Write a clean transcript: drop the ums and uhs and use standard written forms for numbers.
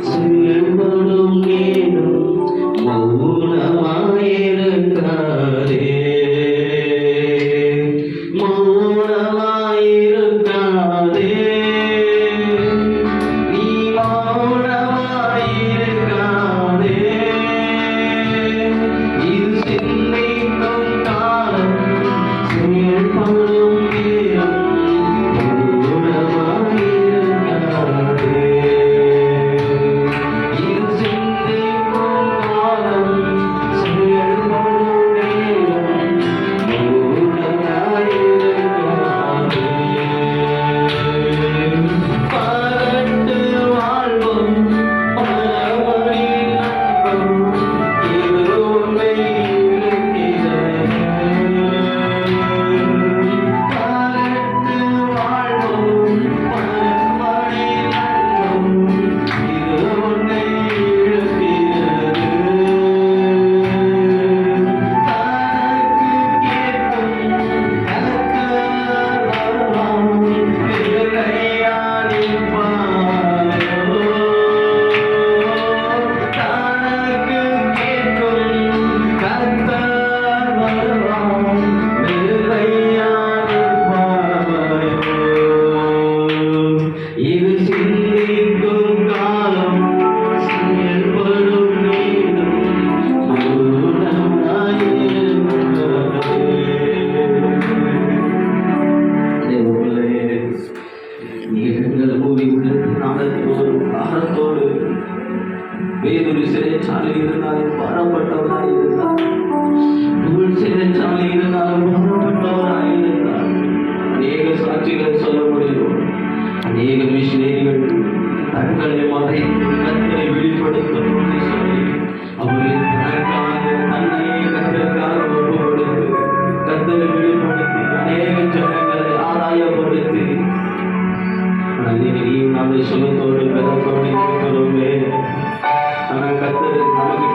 செயல்படும் நேரம் மௌனமாயிருக்காதே, மௌனமாயிருக்காதே, நீ மௌனமாயிருக்காதே. இது சிந்திக்கும் காலம், செயல்படும் நேரம் மௌனமாயிருக்காதே. இது சிந்திக்கும் காலம், செயல்படும் நேரம் மௌனமாயிருக்காதே. பரட்டு வாழ்வும் பரவழி நட்பும் இருமை இருக்கிறது. பரட்டு வாழ்வும் பரவழி நட்பும் இருமை இருக்கிறது. தனக்கு கேட்கும் கலக்க வருவான் வெள்ளையாடிப்பாயோ. தனக்கு கேட்கும் கலக்க வருவான் வெள்ளையாடிப்பாயோ. இது சிந்திக்கும் காலம், செயல்படும் நேரம் மௌனமாயிருக்காதே. நீங்கள் பூமி உள்ளது நாளத்தோடு காலத்தோடு வேறொரு சிறைச்சாலை இருந்தாலும் பாரப்பட்டவராய் இருந்தார். உங்கள் சிறைச்சாலை இருந்தாலும் பாரப்பட்டவராய் இருந்தார். அநேக சாட்சிகளை சொல்ல முடியும். அநேக மிஷினரிகள் தங்களை மறைத்து கர்த்தரை வெளிப்படுத்தும் என்று சொல்லி அவர்கள் தனக்காக தன்னையே கர்த்தருக்காக ஒப்பு கொடுத்து கர்த்தரை வெளிப்படுத்தி அநேக ஜனங்களை ஆதாயப்படுத்தி நாங்கள் சுகத்தோடு பெறத்தோடு இருக்கிறோமே. ஆனால் கர்த்தர் நமக்கு